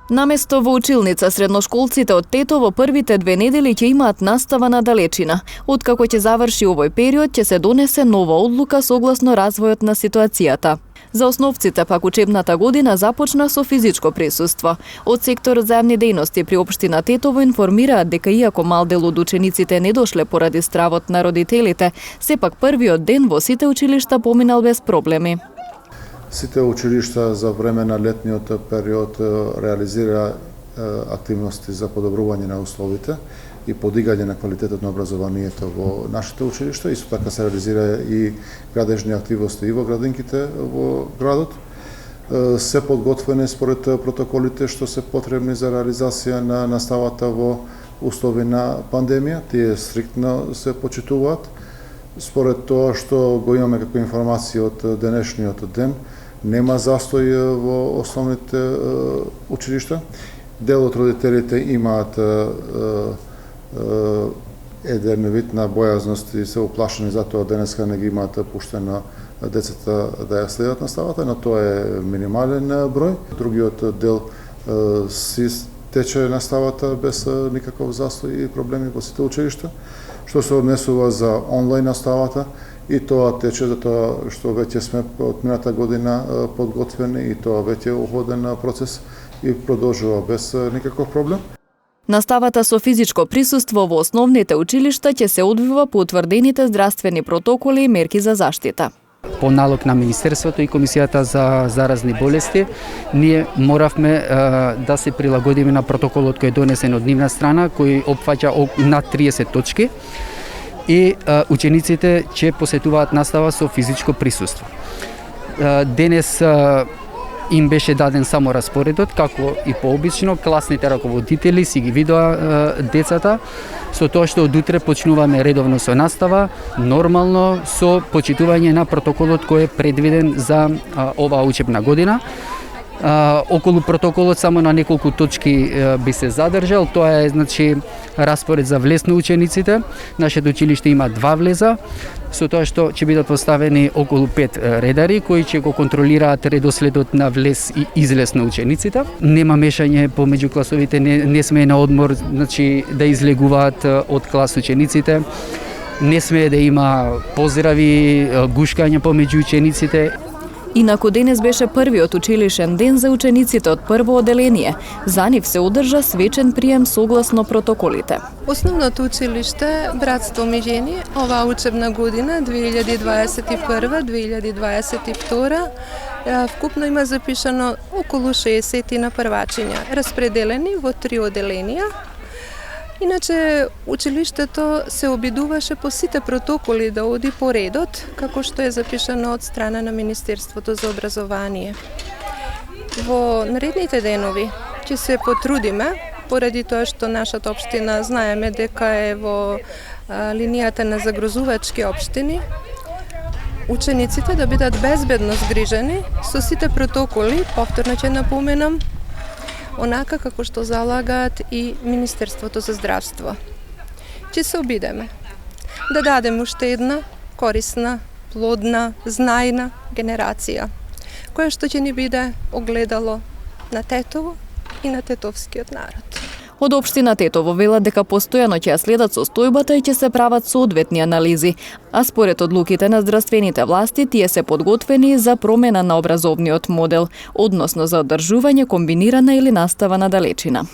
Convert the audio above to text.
Наместо во училница, средношколците од Тетово првите 2 недели ќе имаат настава на далечина. Откако ќе заврши овој период, ќе се донесе нова одлука согласно развојот на ситуацијата. За основците пак учебната година започна со физичко присуство. Од секторот за јавни дејности при општина Тетово информираат дека иако мал дел од учениците не дошле поради стравот на родителите, сепак првиот ден во сите училишта поминал без проблеми. Сите училишта за време на летниот период реализира активности за подобрување на условите и подигање на квалитетот на образованието во нашите училишта. Исто така се реализира и градежни активности и во градинките во градот. Се подготвени според протоколите што се потребни за реализација на наставата во услови на пандемија. Тие стриктно се почитуваат. Според тоа што го имаме како информација од денешниот ден, нема застој во основните училишта. Дел од родителите имаат еден вид на бојазност и се уплашени за тоа денеска не ги имаат пуштено децата да ја следат наставата, но тоа е минимален број. Другиот дел си тече наставата без никаков застој и проблеми во сите училишта. Што се однесува за онлайн наставата, и тоа тече за тоа што веќе сме од мината година подготвени и тоа веќе е уходен процес и продолжува без никаков проблем. Наставата со физичко присуство во основните училишта ќе се одвива по утврдените здравствени протоколи и мерки за заштита. По налог на Министерството и Комисијата за заразни болести, ние моравме да се прилагодиме на протоколот кој е донесен од нивна страна, кој опфаќа над 30 точки и учениците ќе посетуваат настава со физичко присуство. Денес им беше даден само распоредот, како и пообично, класните раководители си ги видоа децата, со тоа што од утре почнуваме редовно со настава, нормално со почитување на протоколот кој е предвиден за оваа учебна година. Околу протоколот само на неколку точки би се задржал. Тоа е распоред за влез на учениците. Нашето училиште има 2 влеза, со тоа што ќе бидат поставени околу 5 редари кои ќе го контролираат редоследот на влез и излез на учениците. Нема мешање помеѓу класовите, не сме на одмор, да излегуваат од клас учениците. Не сме да има поздрави, гушкања помеѓу учениците. Инаку денес беше првиот училишен ден за учениците од прво оделение. За нив се одржа свечен прием согласно протоколите. Основното училиште Братство Мижени оваа учебна година 2021-2022 вкупно има запишано околу 60 на првачиња, распределени во 3 оделенија. Иначе, училиштето се обидуваше по сите протоколи да оди по редот, како што е запишано од страна на Министерството за образование. Во наредните денови ќе се потрудиме, поради тоа што нашата општина знаеме дека е во линијата на загрозувачки општини, учениците да бидат безбедно згрижени со сите протоколи, повторно ќе напоменам, онака како што залагаат и Министерството за здравство. Ќе се обидеме да дадеме уште една корисна, плодна, знајна генерација, која што ќе ни биде огледало на Тетово и на тетовскиот народ. Од општина Тетово велат дека постојано ќе ја следат состојбата и ќе се прават соодветни анализи, а според одлуките на здравствените власти тие се подготвени за промена на образовниот модел, односно за одржување комбинирана или настава на далечина.